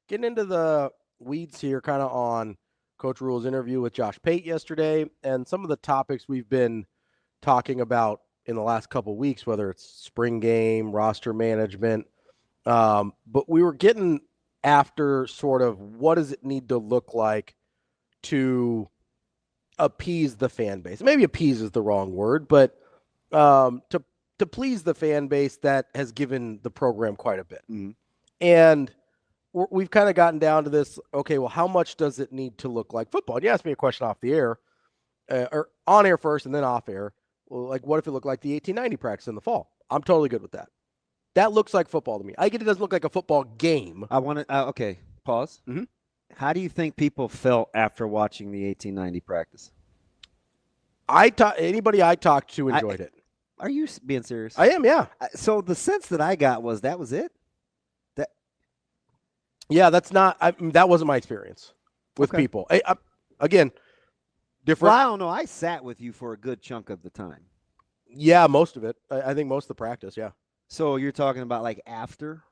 getting into the weeds here, kind of on Coach Rhule's interview with Josh Pate yesterday, and some of the topics we've been talking about in the last couple of weeks, whether it's spring game, roster management. But we were getting after sort of what does it need to look like to appease the fan base. Maybe appease is the wrong word, but to please the fan base that has given the program quite a bit. Mm-hmm. And we've kind of gotten down to this, okay, well, how much does it need to look like football? And you asked me a question off the air, or on air first and then off air. Well, like, what if it looked like the 1890 practice in the fall? I'm totally good with that. That looks like football to me. I get it doesn't look like a football game. I want to okay, pause. Mm-hmm. How do you think people felt after watching the 1890 practice? Anybody I talked to enjoyed it. Are you being serious? I am, yeah. So the sense that I got was that was it? Yeah, that wasn't my experience with people. Again, different. Well, I don't know. I sat with you for a good chunk of the time. Yeah, most of it. I think most of the practice, yeah. So you're talking about like after?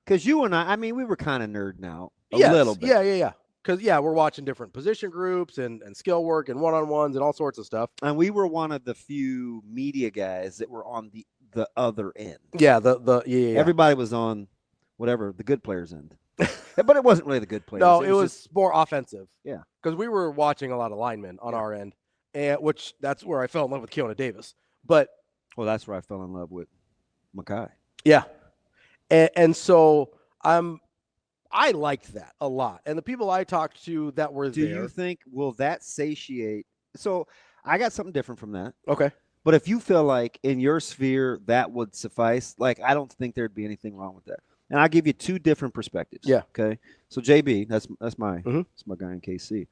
Because you and I mean, we were kind of nerding out a Yes. little bit. Yeah. Because, we're watching different position groups and skill work and one-on-ones and all sorts of stuff. And we were one of the few media guys that were on the other end. Yeah, Everybody was on whatever, the good players' end. But it wasn't really the good players. No, it was more offensive. Yeah. Because we were watching a lot of linemen on our end, which that's where I fell in love with Keona Davis. But well, that's where I fell in love with Mackay. Yeah. And so I liked that a lot. And the people I talked to that were Do there. you think, will that satiate? So I got something different from that. Okay. But if you feel like in your sphere that would suffice, like I don't think there'd be anything wrong with that. And I'll give you two different perspectives. Yeah. Okay. So JB, that's my Mm-hmm. that's my guy in KC.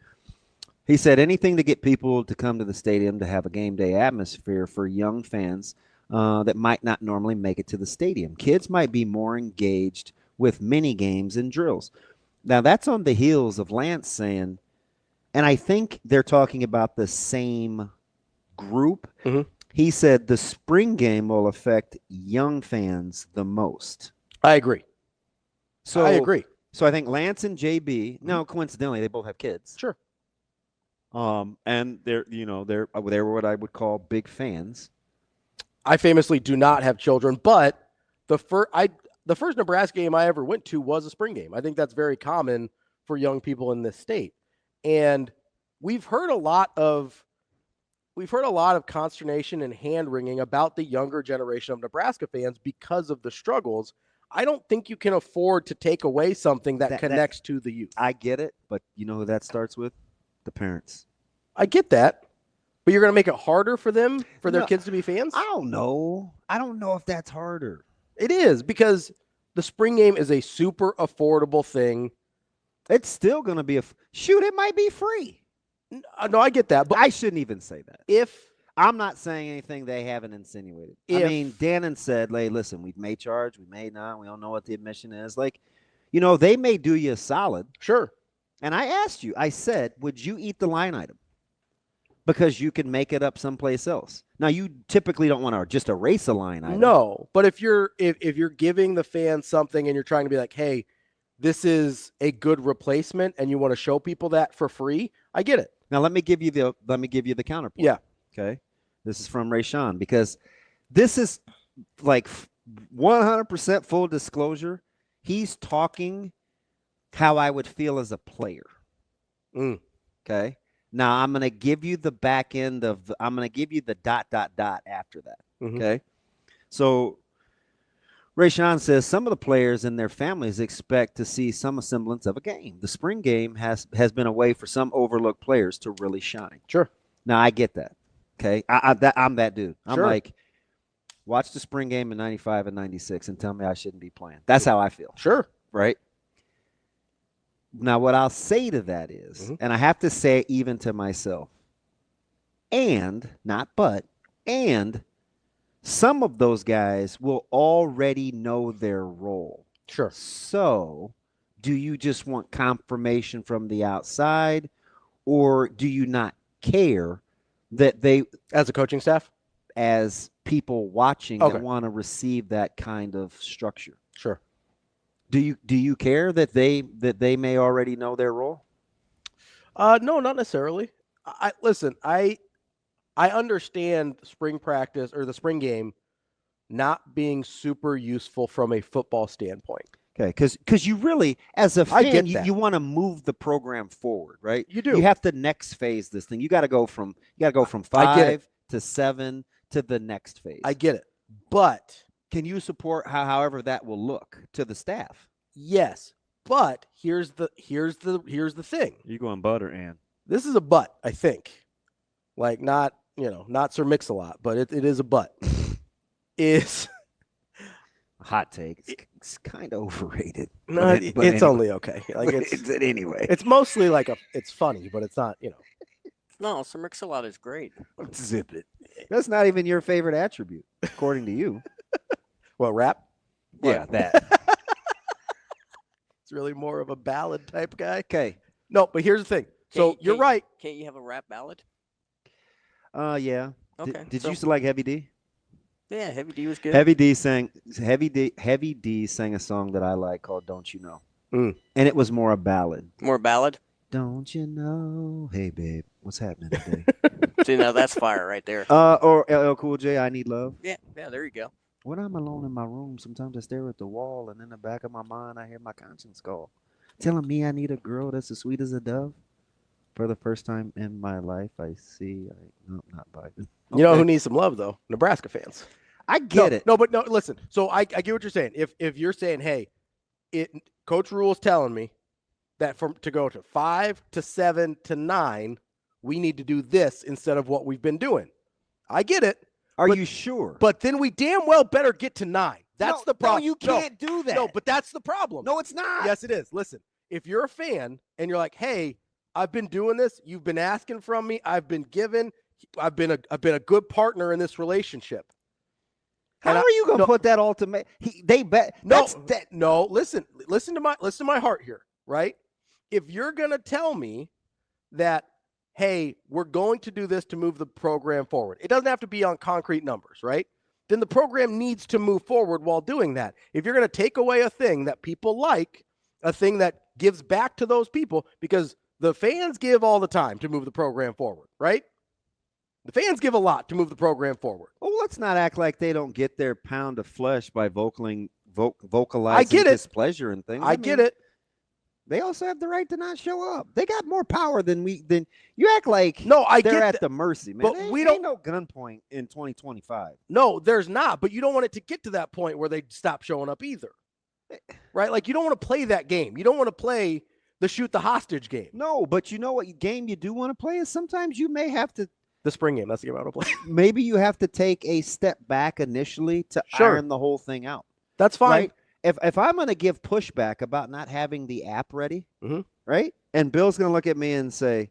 He said anything to get people to come to the stadium to have a game day atmosphere for young fans that might not normally make it to the stadium. Kids might be more engaged with mini games and drills. Now that's on the heels of Lance saying, and I think they're talking about the same group. Mm-hmm. He said the spring game will affect young fans the most. I agree. So I agree. So I think Lance and JB, now coincidentally, they both have kids. Sure. And they're what I would call big fans. I famously do not have children, but the first Nebraska game I ever went to was a spring game. I think that's very common for young people in this state. And we've heard a lot of consternation and hand-wringing about the younger generation of Nebraska fans because of the struggles. I don't think you can afford to take away something that connects to the youth. I get it, but you know who that starts with? The parents. I get that. But you're going to make it harder for them, for their kids to be fans? I don't know. I don't know if that's harder. It is, because the spring game is a super affordable thing. It's still going to be it might be free. No, I get that. But I shouldn't even say that. If I'm not saying anything they haven't insinuated. I mean, Dannon said, hey, listen, we may charge, we may not. We don't know what the admission is. Like, they may do you a solid. Sure. And I asked you, I said, would you eat the line item? Because you can make it up someplace else. Now, you typically don't want to just erase a line item. No, but if you're giving the fans something and you're trying to be like, hey, this is a good replacement and you want to show people that for free, I get it. Now, let me give you the counterpoint. Yeah. Okay. This is from Rayshawn, because this is like 100% full disclosure. He's talking how I would feel as a player. Okay. Now I'm going to give you the back end I'm going to give you the ... after that. Mm-hmm. Okay. So Rayshawn says some of the players and their families expect to see some semblance of a game. The spring game has been a way for some overlooked players to really shine. Sure. Now I get that. Okay. I'm that dude. I'm sure. like, watch the spring game in 95 and 96 and tell me I shouldn't be playing. That's how I feel. Sure. Right. Now, what I'll say to that is, and I have to say it even to myself, and some of those guys will already know their role. Sure. So do you just want confirmation from the outside, or do you not care that they, as a coaching staff, as people watching, that want to receive that kind of structure? Sure. Do you care that they may already know their role? No, not necessarily. Listen. I understand spring practice or the spring game not being super useful from a football standpoint. Okay, because you really, as a I fan, get that. you want to move the program forward, right? You do. You have to next phase this thing. You got to go from I get 5 it. to 7 to the next phase. I get it. But can you support however that will look to the staff? yes. But here's the thing. You going butter, Ann? This is a but, I think. Like not Sir Mix-a-Lot, but it is a but. Is hot take. It's kind of overrated. No, it's anyway. Only okay. Like it's anyway. It's mostly like it's funny, but it's not. No, Sir Mix-a-Lot is great. Zip it. That's not even your favorite attribute, according to you. Well, rap. Yeah, that. It's really more of a ballad type guy. Okay. No, but here's the thing. So you're right. Can't you have a rap ballad? Yeah. Okay. Did you used to like Heavy D? Yeah, Heavy D was good. Heavy D sang a song that I like called "Don't You Know," and it was more a ballad. More ballad. Don't you know? Hey, babe, what's happening today? See, now that's fire right there. Or LL Cool J, I Need Love. Yeah, there you go. When I'm alone in my room, sometimes I stare at the wall, and in the back of my mind, I hear my conscience call, telling me I need a girl that's as sweet as a dove. For the first time in my life, I see. No, not Biden. Okay. You know who needs some love though? Nebraska fans. I get it. No, but no. Listen. So I get what you're saying. If you're saying, hey, Coach Rhule's telling me that to go to 5 to 7 to 9, we need to do this instead of what we've been doing. I get it. Are you sure? But then we damn well better get to 9. That's the problem. No, you can't do that. No, but that's the problem. No, it's not. Yes, it is. Listen, if you're a fan and you're like, hey, I've been doing this. You've been asking from me. I've been given. I've been a good partner in this relationship. How are you going to put that ultimate? They bet. No. Listen to my heart here, right? If you're going to tell me that, hey, we're going to do this to move the program forward, it doesn't have to be on concrete numbers, right? Then the program needs to move forward while doing that. If you're going to take away a thing that people like, a thing that gives back to those people, because the fans give all the time to move the program forward, right? The fans give a lot to move the program forward. Well, let's not act like they don't get their pound of flesh by vocalizing displeasure and things. I get it. They also have the right to not show up. They got more power than you act like. No, they're at the mercy, man. But we don't no gunpoint in 2025. No, there's not. But you don't want it to get to that point where they stop showing up either, right? Like you don't want to play that game. You don't want to play the shoot the hostage game. No, but you know what game you do want to play is sometimes you may have to. The spring game. That's the game I want to play. Maybe you have to take a step back initially to iron the whole thing out. That's fine. Right? If I'm going to give pushback about not having the app ready, right? And Bill's going to look at me and say,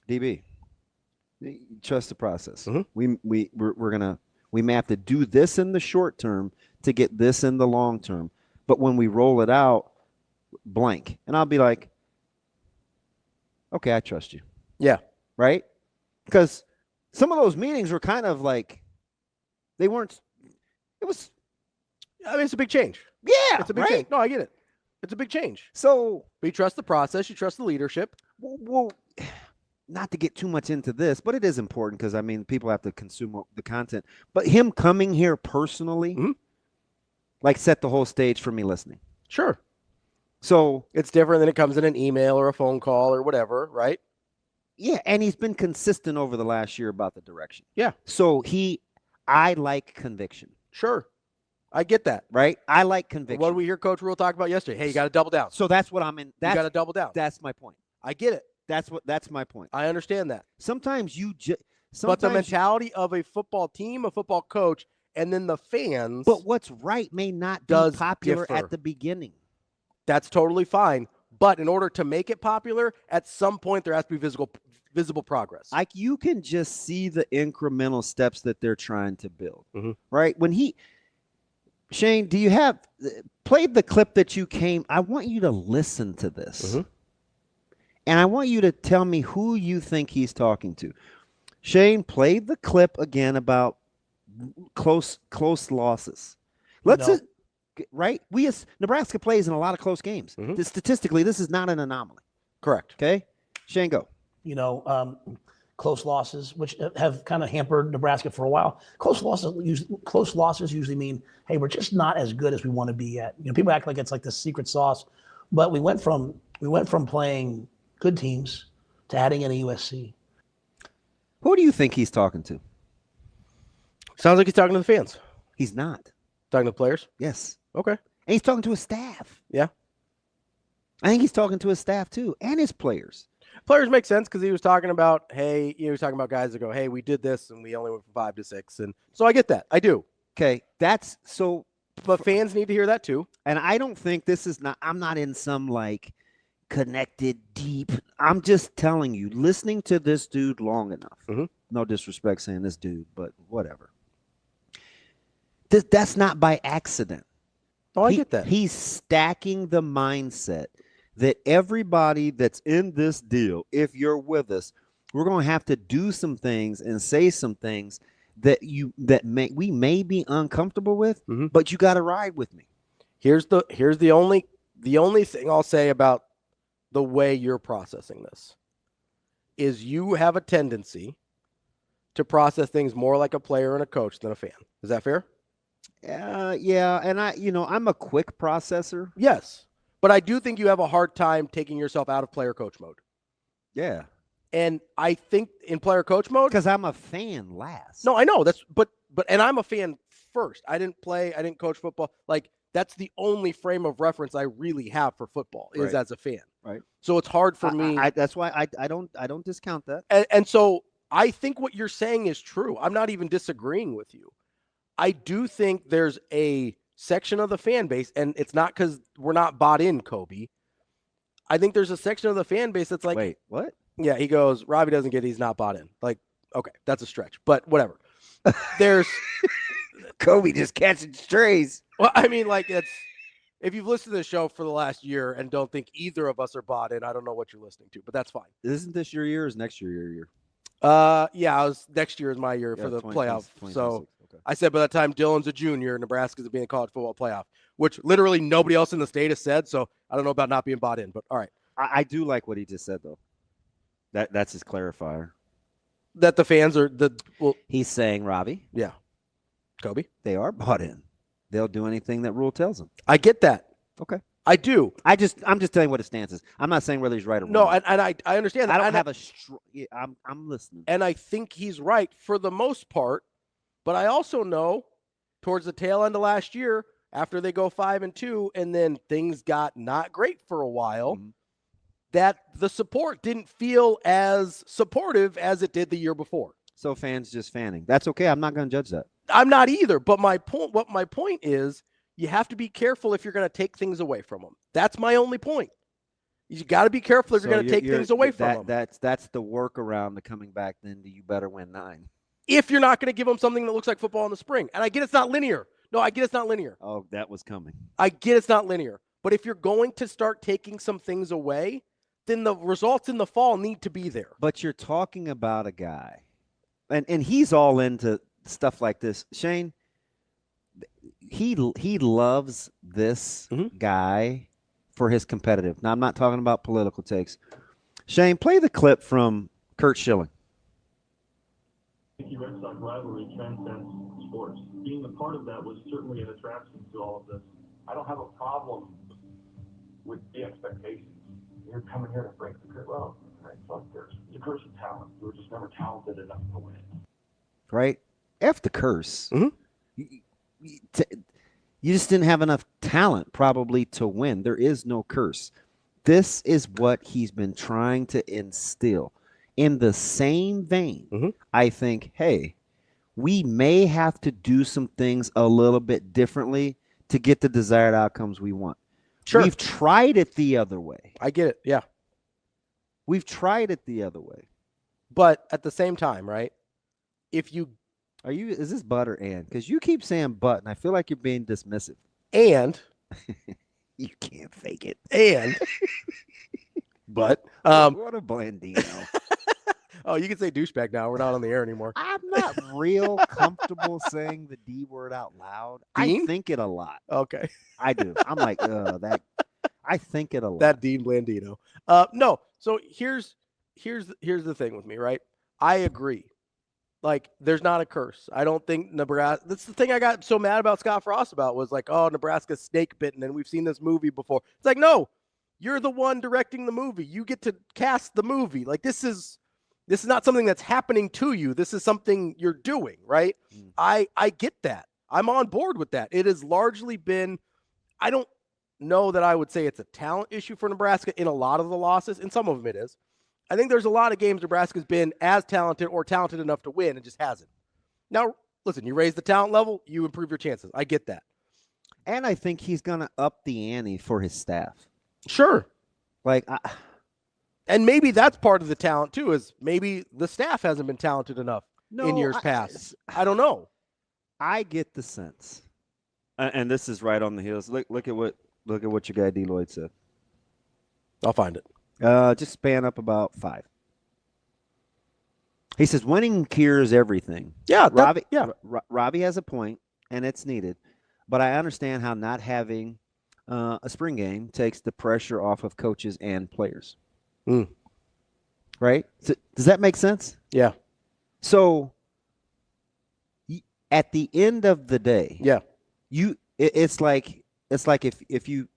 DB, trust the process. We may have to do this in the short term to get this in the long term. But when we roll it out, blank. And I'll be like, okay, I trust you. Yeah. Right? Because some of those meetings were kind of like, they weren't, it was. I mean, it's a big change. Yeah. It's a big change. No, I get it. It's a big change. So. But you trust the process. You trust the leadership. Well, not to get too much into this, but it is important because, I mean, people have to consume the content. But him coming here personally, like, set the whole stage for me listening. Sure. So. It's different than it comes in an email or a phone call or whatever, right? Yeah, and he's been consistent over the last year about the direction. Yeah. So I like conviction. Sure. I get that. Right? I like conviction. What did we hear Coach Rhule talk about yesterday? Hey, you got to double down. So that's what I'm in. You got to double down. That's my point. I get it. That's my point. I understand that. Sometimes but the mentality of a football team, a football coach, and then the fans. But what's right may not be popular at the beginning. That's totally fine. But in order to make it popular, at some point there has to be visible progress. Like you can just see the incremental steps that they're trying to build, right? Shane, do you have played the clip that you came? I want you to listen to this, and I want you to tell me who you think he's talking to. Shane played the clip again about close losses. right? Nebraska plays in a lot of close games. Statistically, this is not an anomaly. Correct. Okay, Shane, go. Close losses, which have kind of hampered Nebraska for a while. Close losses usually mean, hey, we're just not as good as we want to be yet. People act like it's like the secret sauce, but we went from playing good teams to adding in a USC. Who do you think he's talking to? Sounds like he's talking to the fans. He's not. Talking to the players? Yes. Okay. And he's talking to his staff. Yeah. I think he's talking to his staff too and his players. Players make sense because he was talking about, hey, he was talking about guys that go, hey, we did this and we only went from 5 to 6. And so I get that. I do. Okay. That's so. But fans need to hear that too. And I don't think I'm not in some like connected deep. I'm just telling you, listening to this dude long enough. No disrespect saying this dude, but whatever. That's not by accident. Oh, I get that. He's stacking the mindset that everybody that's in this deal, if you're with us, we're going to have to do some things and say some things that we may be uncomfortable with, but you got to ride with me. Here's the only thing I'll say about the way you're processing this is you have a tendency to process things more like a player and a coach than a fan. Is that fair? Yeah, and I'm a quick processor. Yes. But I do think you have a hard time taking yourself out of player coach mode. Yeah. And I think in player coach mode, because I'm a fan last. No, I know but I'm a fan first. I didn't coach football. Like that's the only frame of reference I really have for football is as a fan. Right. So it's hard for me. That's why I don't discount that. And so I think what you're saying is true. I'm not even disagreeing with you. I do think there's a section of the fan base, and it's not because we're not bought in, Kobe. I think there's a section of the fan base that's like, wait, what? Yeah, he goes, Ravi doesn't get it, he's not bought in. Like, okay, that's a stretch, but whatever. There's Kobe just catching strays. Well, I mean, like if you've listened to the show for the last year and don't think either of us are bought in, I don't know what you're listening to, but that's fine. Isn't this your year or is next year your year? Yeah, next year is my year for the playoff. So okay. I said by the time Dylan's a junior, Nebraska's being a college football playoff, which literally nobody else in the state has said. So I don't know about not being bought in, but all right. I do like what he just said though. That's his clarifier. That the fans are he's saying, Ravi. Yeah. Kobe. They are bought in. They'll do anything that Rhule tells them. I get that. Okay. I do. I'm just telling you what his stance is. I'm not saying whether he's right or wrong. No, and I understand that. I don't have I'm listening. And I think he's right for the most part, but I also know towards the tail end of last year, after they go 5-2, and then things got not great for a while, that the support didn't feel as supportive as it did the year before. So fans just fanning. That's okay. I'm not going to judge that. I'm not either. But my point is, you have to be careful if you're going to take things away from them. That's my only point. You got to be careful if you're going to take things away from them. That's the workaround to coming back. Then you better win 9. If you're not going to give them something that looks like football in the spring, and I get it's not linear. No, I get it's not linear. Oh, that was coming. I get it's not linear. But if you're going to start taking some things away, then the results in the fall need to be there. But you're talking about a guy, and he's all into stuff like this. Shane, he loves this guy for his competitive. Now, I'm not talking about political takes. Shane, play the clip from Kurt Schilling. The Red Sox rivalry transcends sports. Being a part of that was certainly an attraction to all of this. I don't have a problem with the expectations. You're coming here to break the curse. Well, right, fuck curse. It's a curse of talent. We were just never talented enough to win. Right? F the curse. You just didn't have enough talent probably to win. There is no curse. This is what he's been trying to instill. In the same vein, I think, hey, we may have to do some things a little bit differently to get the desired outcomes we want. Sure. We've tried it the other way. I get it. Yeah. We've tried it the other way. But at the same time, right? Is this but or and? Because you keep saying but, and I feel like you're being dismissive. And you can't fake it. And but what a blandino. Oh, you can say douchebag now. We're not on the air anymore. I'm not real comfortable saying the D word out loud. Dean? I think it a lot. Okay. I do. I'm like, that. I think it a lot. That Dean Blandino. No. So here's the thing with me, right? I agree. Like, there's not a curse. I don't think Nebraska. That's the thing I got so mad about Scott Frost about was like, oh, Nebraska's snake bitten, and we've seen this movie before. It's like, no, you're the one directing the movie. You get to cast the movie. Like, this is not something that's happening to you. This is something you're doing, right? I get that. I'm on board with that. It has largely been. I don't know that I would say it's a talent issue for Nebraska in a lot of the losses. In some of them, it is. I think there's a lot of games Nebraska's been as talented or talented enough to win and just hasn't. Now, listen, you raise the talent level, you improve your chances. I get that. And I think he's going to up the ante for his staff. Sure. Like, and maybe that's part of the talent, too, is maybe the staff hasn't been talented enough in years past. I don't know. I get the sense, and this is right on the heels. Look at what your guy D. Lloyd said. I'll find it. Just span up about 5. He says winning cures everything. Yeah, Ravi has a point, and it's needed. But I understand how not having a spring game takes the pressure off of coaches and players. Right? So, does that make sense? Yeah. So at the end of the day, it's like if you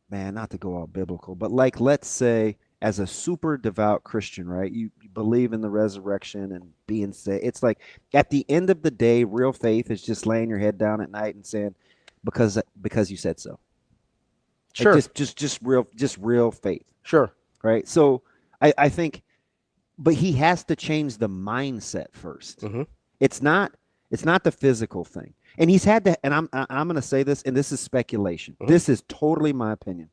man, not to go all biblical, but like, let's say as a super devout Christian, right? You believe in the resurrection and being saved. It's like at the end of the day, real faith is just laying your head down at night and saying, because you said so. Sure. Like just real faith. Sure. Right. So I think, but he has to change the mindset first. Mm-hmm. It's not the physical thing. And he's had to, and I'm going to say this, and this is speculation. Mm-hmm. This is totally my opinion.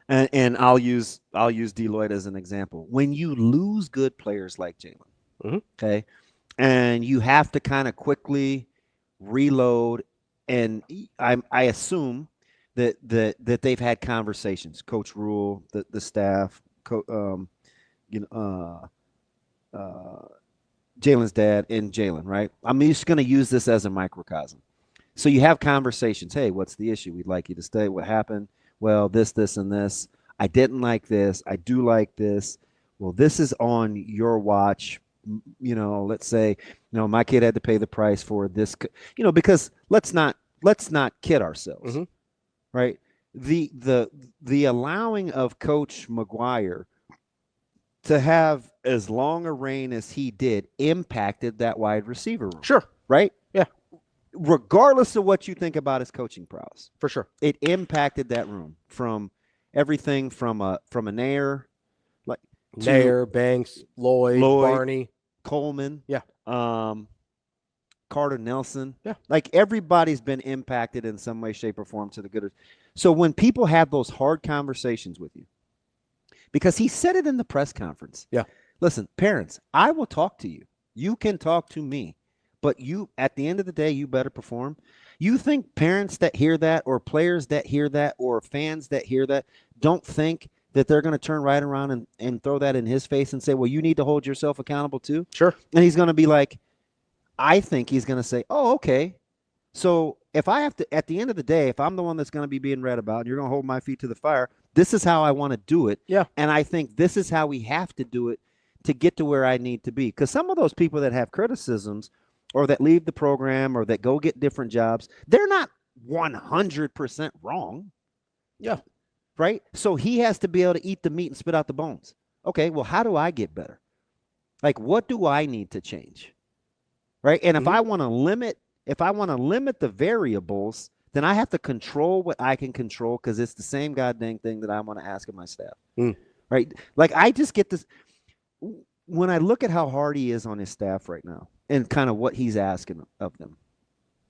And I'll use Deloitte as an example. When you lose good players like Jalen, mm-hmm. okay, and you have to kind of quickly reload, and I assume that they've had conversations. Coach Rhule, the staff, Jalen's dad and Jalen, right? I'm just going to use this as a microcosm. So you have conversations. Hey, what's the issue? We'd like you to stay. What happened? Well, this, and this. I didn't like this. I do like this. Well, this is on your watch. Let's say, my kid had to pay the price for this, because let's not kid ourselves, mm-hmm. right? The allowing of Coach McGuire to have as long a reign as he did impacted that wide receiver room. Sure. Right? Yeah. Regardless of what you think about his coaching prowess. For sure. It impacted that room from everything from a Nair, like Nair, Banks, Lloyd, Barney, Coleman. Yeah. Carter Nelson. Yeah. Like everybody's been impacted in some way, shape, or form to the good. So when people have those hard conversations with you, because he said it in the press conference. Yeah. Listen, parents, I will talk to you. You can talk to me. But you, at the end of the day, you better perform. You think parents that hear that or players that hear that or fans that hear that don't think that they're going to turn right around and throw that in his face and say, well, you need to hold yourself accountable too? Sure. And he's going to be like, I think he's going to say, oh, okay. So if I have to, at the end of the day, if I'm the one that's going to be being read about and you're going to hold my feet to the fire, this is how I want to do it. Yeah. And I think this is how we have to do it to get to where I need to be. Because some of those people that have criticisms or that leave the program or that go get different jobs, they're not 100% wrong. Yeah. Right? So he has to be able to eat the meat and spit out the bones. Okay, well, how do I get better? Like, what do I need to change? Right? And if I want to limit the variables, then I have to control what I can control because it's the same goddamn thing that I want to ask of my staff. Right? Like, I just get this. When I look at how hard he is on his staff right now and kind of what he's asking of them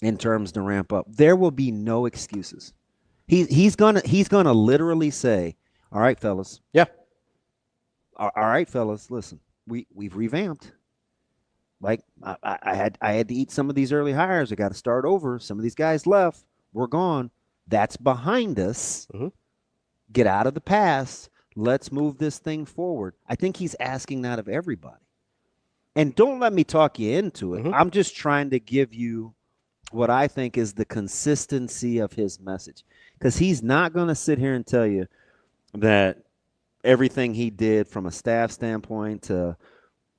in terms to ramp up, there will be no excuses. He's gonna literally say, all right, fellas. Yeah. All right, fellas, listen, we've revamped. Like I had to eat some of these early hires. I got to start over. Some of these guys left. We're gone. That's behind us. Mm-hmm. Get out of the past. Let's move this thing forward. I think he's asking that of everybody. And don't let me talk you into it. Mhm. I'm just trying to give you what I think is the consistency of his message. Because he's not going to sit here and tell you that everything he did from a staff standpoint to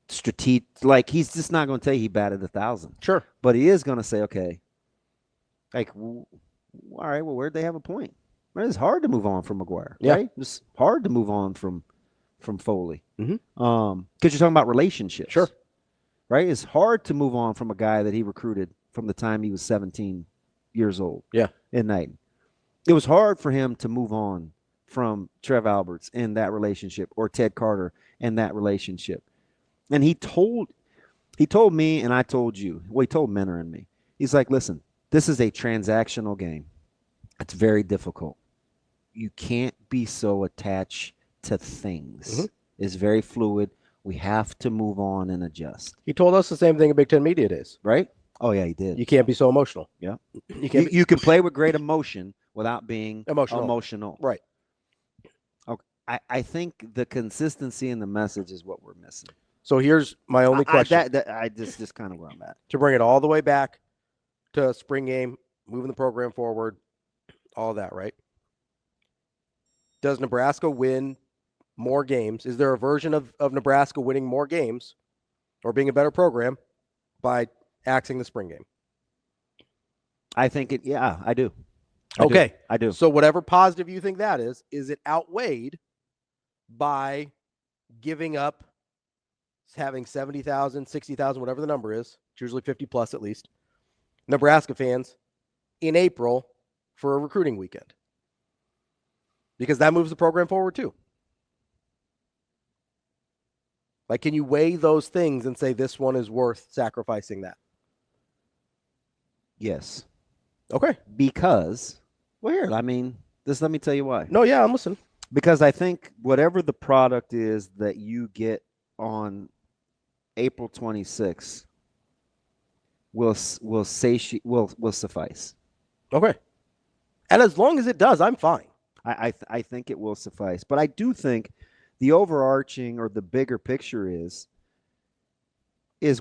strategic, like he's just not going to tell you he batted 1,000. Sure. But he is going to say, okay, like, all right, well, where'd they have a point? Well, it's hard to move on from McGuire, Yeah. right? It's hard to move on from Foley. Mhm. Because you're talking about relationships. Sure. Right? It's hard to move on from a guy that he recruited from the time he was 17 years old. Yeah. In Knighton. It was hard for him to move on from Trev Alberts in that relationship or Ted Carter in that relationship. And he told me and I told you, well, he told Menor and me. He's like, listen, this is a transactional game. It's very difficult. You can't be so attached to things. Mhm. It's very fluid. We have to move on and adjust. He told us the same thing in Big Ten Media Days. Right? Oh, yeah, he did. You can't be so emotional. Yeah. You can't be You can play with great emotion without being emotional. Right. Okay. I think the consistency in the message is what we're missing. So here's my only question. I just kind of where I'm at. To bring it all the way back to spring game, moving the program forward, all that, right? Does Nebraska win more games? Is there a version of Nebraska winning more games or being a better program by axing the spring game? I think I do. I do. So whatever positive you think that is it outweighed by giving up having 70,000, 60,000, whatever the number is, it's usually 50 plus at least, Nebraska fans in April for a recruiting weekend? Because that moves the program forward too. Like, can you weigh those things and say this one is worth sacrificing that? Yes. Okay. Because, well, here, let me tell you why. No, yeah, I'm listening. Because I think whatever the product is that you get on April 26th will suffice. Okay. And as long as it does, I'm fine. I think it will suffice. But I do think the overarching or the bigger picture is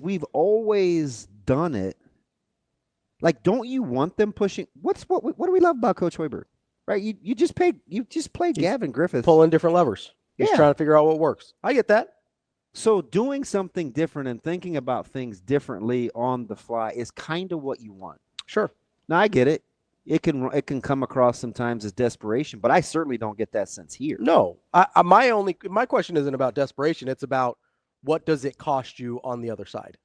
we've always done it. Like, don't you want them pushing? What do we love about Coach Hoiberg? Right? You just played Gavin Griffith. Pulling different levers. He's Yeah. trying to figure out what works. I get that. So doing something different and thinking about things differently on the fly is kind of what you want. Sure. Now, I get it. It can come across sometimes as desperation, but I certainly don't get that sense here. No. My question isn't about desperation. It's about what does it cost you on the other side?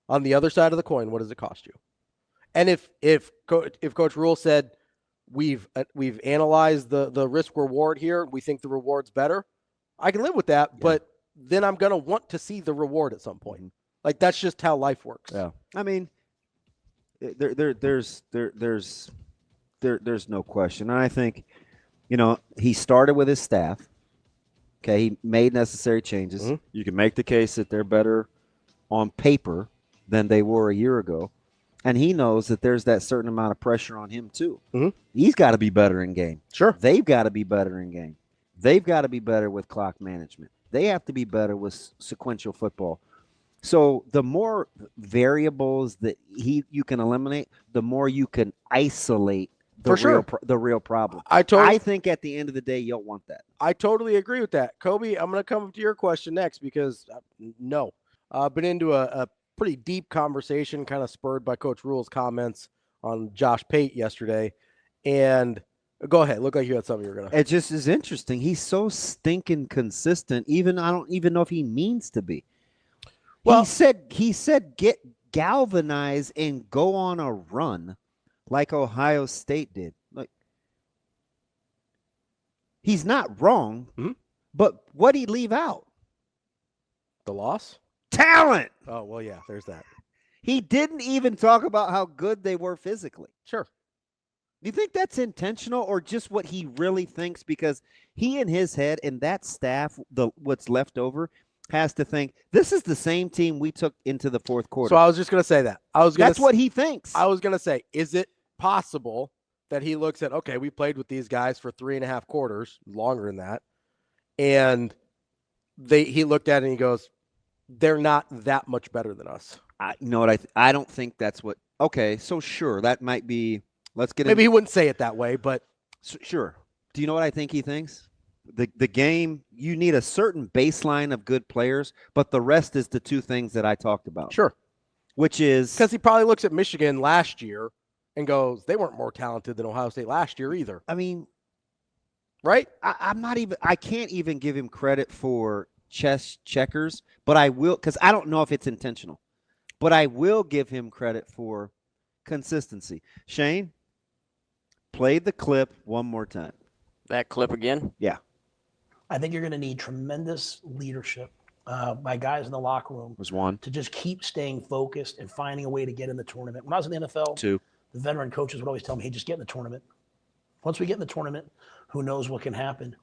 On the other side of the coin, what does it cost you? And if Coach Rhule said we've analyzed the risk reward here, we think the reward's better, I can live with that. Yeah. But then I'm gonna want to see the reward at some point. Like, that's just how life works. Yeah, I mean, there's no question, and I think, he started with his staff. Okay, he made necessary changes. Mhm. You can make the case that they're better on paper than they were a year ago, and he knows that there's that certain amount of pressure on him too. Mhm. He's got to be better in game. Sure. They've got to be better in game. They've got to be better with clock management. They have to be better with sequential football. So the more variables that you can eliminate, the more you can isolate the real problem. I think at the end of the day, you'll want that. I totally agree with that. Kobe, I'm going to come to your question next because no. I've been into a pretty deep conversation kind of spurred by Coach Rhule's comments on Josh Pate yesterday. And go ahead. Look like you had something you were going to. It just is interesting. He's so stinking consistent. I don't even know if he means to be. Well, he said get galvanized and go on a run like Ohio State did. Like, he's not wrong, but what'd he leave out? The loss? Talent. Oh, well, yeah, there's that. He didn't even talk about how good they were physically. Sure. Do you think that's intentional or just what he really thinks? Because he in his head and that staff, what's left over, has to think this is the same team we took into the fourth quarter. So I was just going to say that. That's what he thinks. I was going to say, is it possible that he looks at, okay, we played with these guys for 3.5 quarters, longer than that, And he looked at it and he goes, they're not that much better than us. You know what? I don't think that's what. Okay, so sure, that might be. Let's get Maybe he wouldn't say it that way, but sure. Do you know what I think he thinks? The game, you need a certain baseline of good players, but the rest is the two things that I talked about. sure. Which is Because he probably looks at Michigan last year and goes, they weren't more talented than Ohio State last year either. I mean, right? I can't even give him credit for chess checkers, but I will, because I don't know if it's intentional, but I will give him credit for consistency. Shane, play the clip one more time. That clip again? Yeah. I think you're going to need tremendous leadership by guys in the locker room Was one. to just keep staying focused and finding a way to get in the tournament. When I was in the NFL, Two. the veteran coaches would always tell me, hey, just get in the tournament. Once we get in the tournament, who knows what can happen.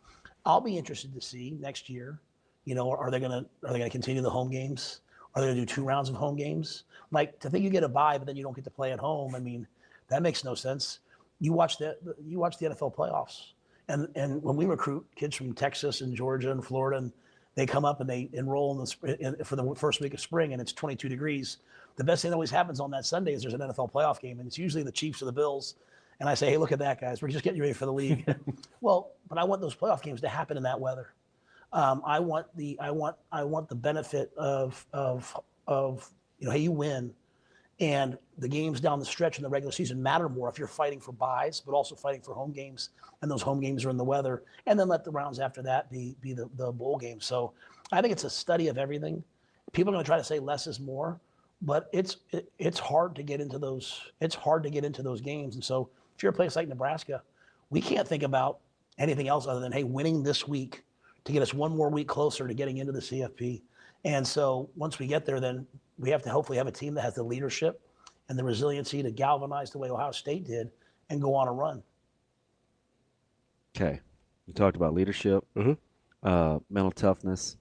I'll be interested to see next year, are they going to continue the home games? Are they going to do 2 rounds of home games? Like, to think you get a bye, but then you don't get to play at home, I mean, that makes no sense. You watch the NFL playoffs. And when we recruit kids from Texas and Georgia and Florida, and they come up and they enroll for the first week of spring, and it's 22 degrees, the best thing that always happens on that Sunday is there's an NFL playoff game, and it's usually the Chiefs or the Bills. And I say, hey, look at that, guys. We're just getting you ready for the league. Well, but I want those playoff games to happen in that weather. I want the benefit of hey, you win. And the games down the stretch in the regular season matter more if you're fighting for buys, but also fighting for home games. And those home games are in the weather. And then let the rounds after that be the bowl games. So I think it's a study of everything. People are going to try to say less is more, but it's hard to get into those. It's hard to get into those games. And so if you're a place like Nebraska, we can't think about anything else other than, hey, winning this week to get us one more week closer to getting into the CFP. And so once we get there, then we have to hopefully have a team that has the leadership and the resiliency to galvanize the way Ohio State did and go on a run. Okay. You talked about leadership, Mm-hmm. Mental toughness,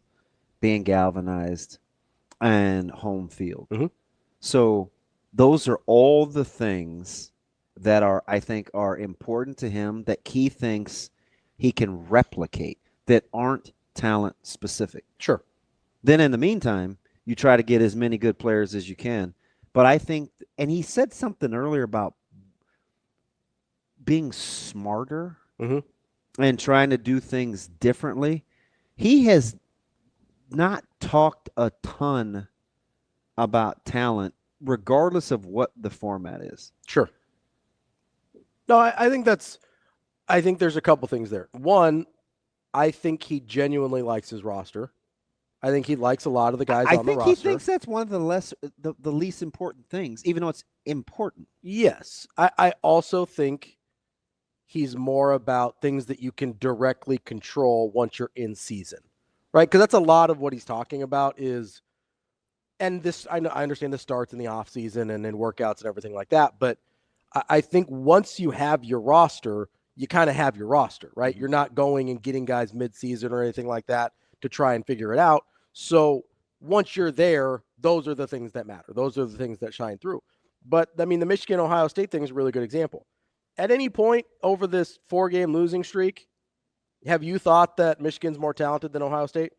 being galvanized, and home field. Mhm. So those are all the things that I think are important to him that he thinks he can replicate that aren't talent specific. Sure. Then in the meantime, you try to get as many good players as you can. But I think, and he said something earlier about being smarter Mhm. and trying to do things differently. He has not talked a ton about talent, regardless of what the format is. Sure. No, I think there's a couple things there. One, I think he genuinely likes his roster. I think he likes a lot of the guys on the roster. I think he thinks that's one of the least important things, even though it's important. Yes. I also think he's more about things that you can directly control once you're in season, right? Because that's a lot of what he's talking about is, and this, I understand this starts in the off season and in workouts and everything like that. But I think once you have your roster, you kind of have your roster, right? You're not going and getting guys mid-season or anything like that to try and figure it out. So once you're there, those are the things that matter. Those are the things that shine through. But I mean, the Michigan-Ohio State thing is a really good example. At any point over this 4-game losing streak, have you thought that Michigan's more talented than Ohio State?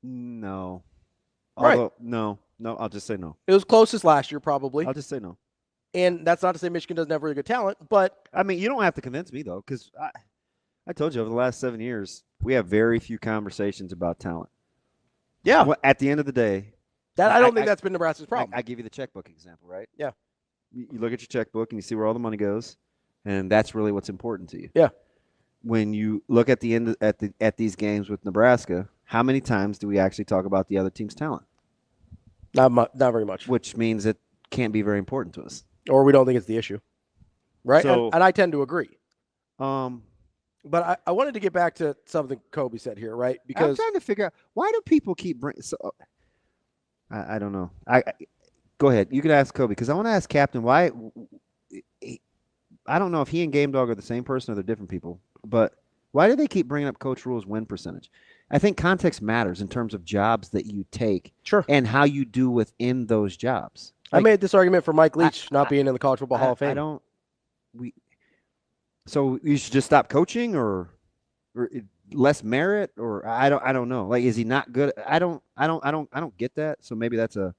No. Right. Although, no, I'll just say no. It was closest last year, probably. I'll just say no. And that's not to say Michigan doesn't have really good talent, but I mean, you don't have to convince me, though, because I told you over the last 7 years, we have very few conversations about talent. yeah, Well, at the end of the day, I don't think that's been Nebraska's problem. I give you the checkbook example, right? Yeah. You look at your checkbook and you see where all the money goes, and that's really what's important to you. Yeah. When you look at the end at these games with Nebraska, how many times do we actually talk about the other team's talent? Not very much. Which means it can't be very important to us. Or we don't think it's the issue, right? So- and I tend to agree. But I wanted to get back to something Kobe said here, right? I'm Because trying to figure out, why do people keep bringing? So, I don't know. I go ahead. You can ask Kobe, because I want to ask Captain why. I don't know if he and Game Dog are the same person or they're different people, but why do they keep bringing up Coach Rhule's win percentage? I think context matters in terms of jobs that you take sure, and how you do within those jobs. I made this argument for Mike Leach not being in the College Football Hall of Fame. So you should just stop coaching, or less merit, or I don't know. Like, is he not good? I don't get that. So maybe that's a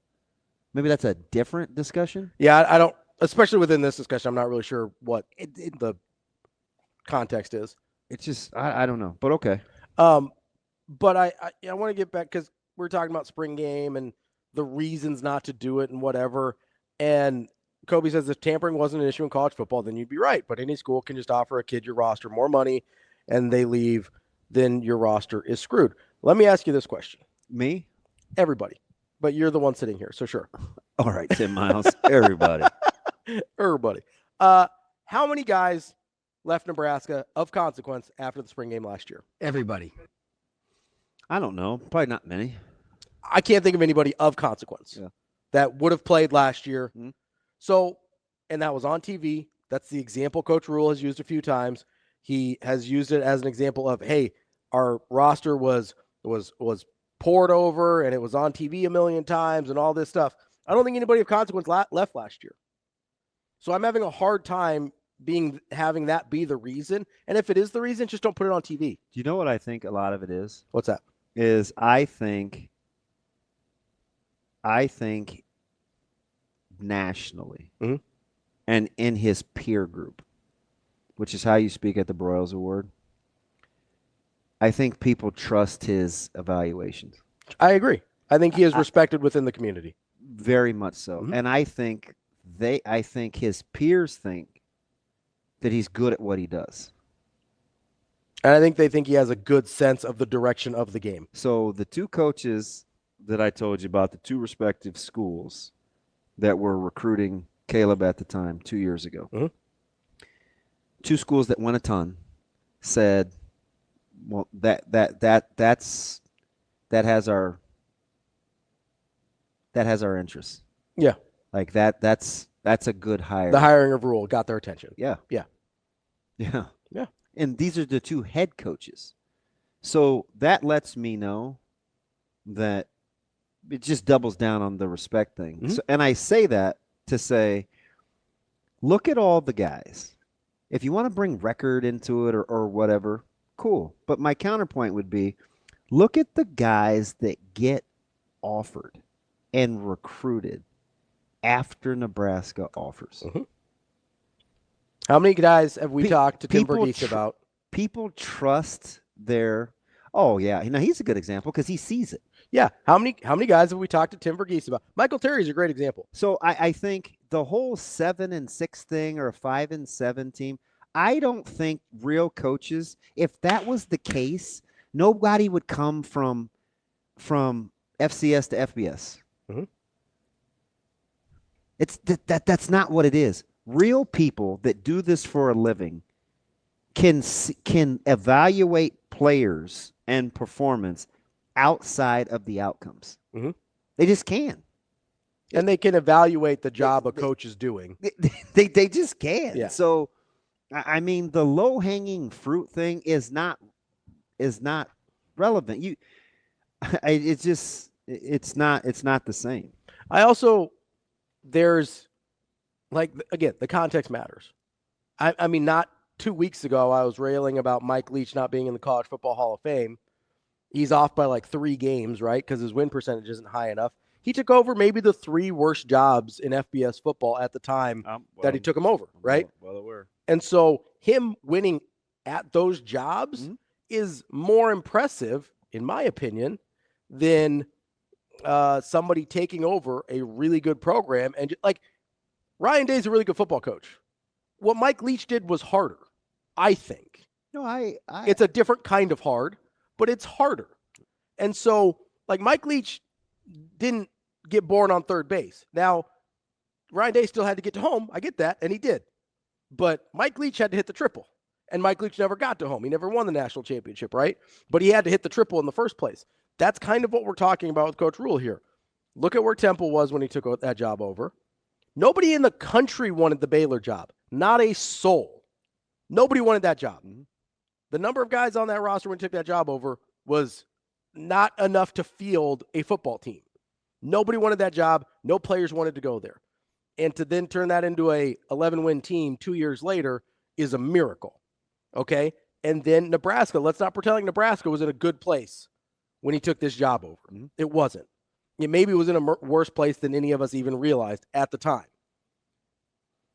different discussion. Yeah, I don't, especially within this discussion, I'm not really sure what the context is. It's just I don't know, but okay. But I want to get back because we're talking about spring game and the reasons not to do it and whatever. And Kobe says if tampering wasn't an issue in college football, then you'd be right. But any school can just offer a kid your roster more money and they leave, then your roster is screwed. Let me ask you this question. Me? Everybody. But you're the one sitting here, so sure. All right, Tim Miles. Everybody. Everybody. How many guys left Nebraska of consequence after the spring game last year? Everybody. I don't know. Probably not many. I can't think of anybody of consequence that would have played last year. Mm-hmm. So, and that was on TV. That's the example Coach Rhule has used a few times. He has used it as an example of, hey, our roster was poured over and it was on TV a million times and all this stuff. I don't think anybody of consequence left last year. So I'm having a hard time having that be the reason. And if it is the reason, just don't put it on TV. Do you know what I think a lot of it is? What's that? Is I think nationally and in his peer group, which is how you speak at the Broyles Award, I think people trust his evaluations. I agree. I think he is respected within the community. Very much so. Mm-hmm. And I think his peers think that he's good at what he does. And I think they think he has a good sense of the direction of the game. So the two coaches that I told you about, the two respective schools that were recruiting Caleb at the time 2 years ago, two schools that won a ton, said, well, that has our interests. Yeah. Like that's a good hire. The hiring of Rhule got their attention. Yeah. Yeah. Yeah. Yeah. And these are the two head coaches. So that lets me know that it just doubles down on the respect thing. Mm-hmm. So, and I say that to say, look at all the guys. If you want to bring record into it or whatever, cool. But my counterpoint would be, look at the guys that get offered and recruited after Nebraska offers. Mm-hmm. How many guys have we talked to Tim Verghese about? People trust their – oh, yeah. Now, he's a good example because he sees it. Yeah. How many guys have we talked to Tim Verghese about? Michael Terry's a great example. So I think the whole 7-6 thing or a 5-7 team, I don't think real coaches, if that was the case, nobody would come from FCS to FBS. Mm-hmm. It's that's not what it is. Real people that do this for a living can evaluate players and performance outside of the outcomes. Mm-hmm. They just can. And they can evaluate the job a coach is doing. They just can. Yeah. So, I mean, the low-hanging fruit thing is not relevant. It's not the same. I also, there's, like, again, the context matters. I mean, not 2 weeks ago, I was railing about Mike Leach not being in the College Football Hall of Fame. He's off by like 3 games, right? Because his win percentage isn't high enough. He took over maybe the 3 worst jobs in FBS football at the time that he took him over, right? Well aware. And so him winning at those jobs is more impressive, in my opinion, than somebody taking over a really good program. And like, Ryan Day's a really good football coach. What Mike Leach did was harder, I think. No, it's a different kind of hard, but it's harder. And so, like, Mike Leach didn't get born on third base. Now, Ryan Day still had to get to home. I get that, and he did. But Mike Leach had to hit the triple, and Mike Leach never got to home. He never won the national championship, right? But he had to hit the triple in the first place. That's kind of what we're talking about with Coach Rhule here. Look at where Temple was when he took that job over. Nobody in the country wanted the Baylor job. Not a soul. Nobody wanted that job. The number of guys on that roster when he took that job over was not enough to field a football team. Nobody wanted that job. No players wanted to go there. And to then turn that into a 11-win team 2 years later is a miracle. Okay? And then Nebraska, let's not pretend like Nebraska was in a good place when he took this job over. Mhm. It wasn't. It maybe was in a worse place than any of us even realized at the time.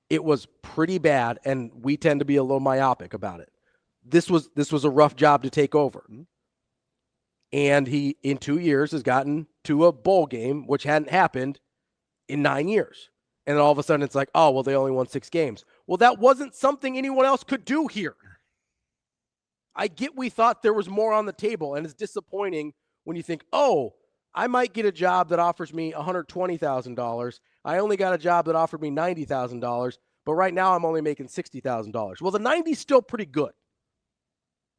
It was pretty bad, and we tend to be a little myopic about it. This was a rough job to take over. Mm-hmm. And he, in 2 years, has gotten to a bowl game, which hadn't happened in 9 years. And then all of a sudden it's like, oh, well, they only won 6 games. Well, that wasn't something anyone else could do here. I get we thought there was more on the table, and it's disappointing when you think, oh, I might get a job that offers me $120,000. I only got a job that offered me $90,000, but right now I'm only making $60,000. Well, the 90 is still pretty good,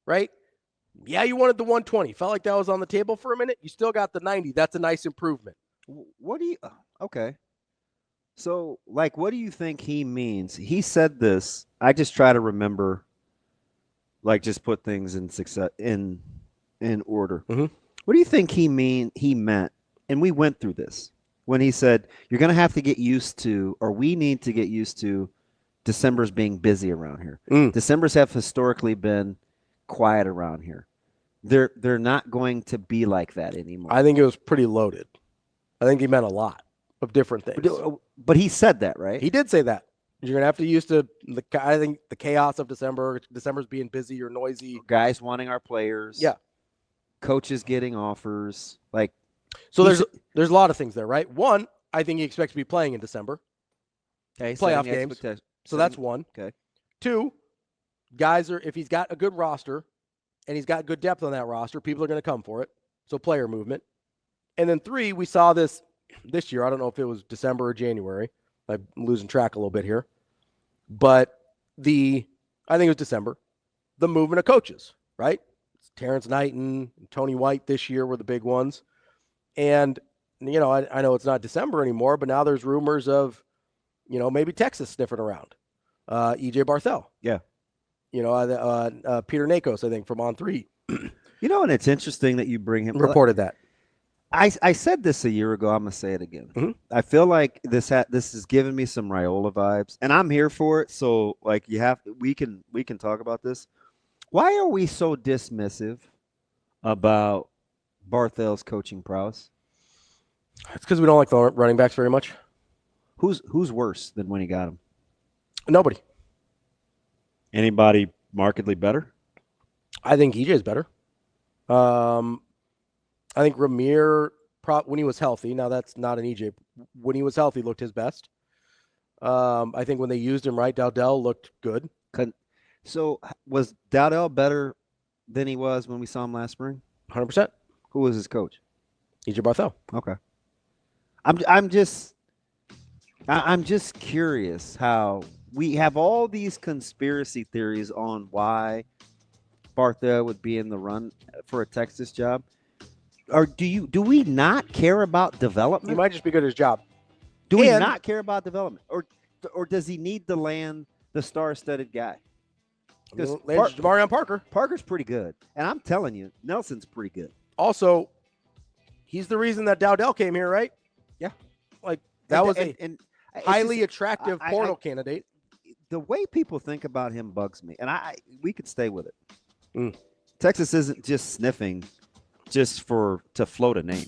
right? Yeah, you wanted the 120. Felt like that was on the table for a minute. You still got the 90. That's a nice improvement. What do you okay. So, like, what do you think he means? He said this. I just try to remember, like, just put things in success in order. Mhm. What do you think he meant? And we went through this when he said you're going to have to get used to, or we need to get used to, December's being busy around here. Decembers have historically been quiet around here. They're not going to be like that anymore. I think it was pretty loaded. I think he meant a lot of different things. But he said that, right? He did say that. You're going to have to get used to, I think, the chaos of December. December's being busy or noisy. Guys wanting our players. Yeah. Coaches getting offers. Like, So there's a lot of things there, right? One, I think he expects to be playing in December. okay, Playoff setting games. expectations. So that's one. Okay. Two, guys if he's got a good roster and he's got good depth on that roster, people are going to come for it. So player movement. And then three, we saw this year. I don't know if it was December or January. I'm losing track a little bit here. But I think it was December, the movement of coaches, right? Terrence Knighton and Tony White this year were the big ones. And, you know, I know it's not December anymore, but now there's rumors of, you know, maybe Texas sniffing around. E.J. Barthel. Yeah. You know, Peter Nakos, I think, from On3 You know, and it's interesting that you bring him. reported that. I said this a year ago. I'm gonna say it again. Mhm. I feel like this has given me some Rhule vibes, and I'm here for it. So, like, we can talk about this. Why are we so dismissive about Barthel's coaching prowess? It's because we don't like the running backs very much. Who's worse than when he got him? Nobody. Anybody markedly better? I think EJ is better. I think Ramir, when he was healthy, now that's not an EJ, when he was healthy, looked his best. I think when they used him right, Dowdell looked good. So was Dowdell better than he was when we saw him last spring? 100%. Who was his coach? EJ Barthel. Okay. I'm just curious how we have all these conspiracy theories on why Barthel would be in the run for a Texas job. Or do we not care about development? He might just be good at his job. Do we And- not care about development? Or does he need to land the star-studded guy? Because Jamarion Parker. Parker's pretty good. And I'm telling you, Nelson's pretty good. Also, he's the reason that Dowdell came here, right? Yeah. Like, that was and a it's highly just- attractive I- portal candidate. the way people think about him bugs me, and we could stay with it. Mm. Texas isn't just sniffing just to float a name.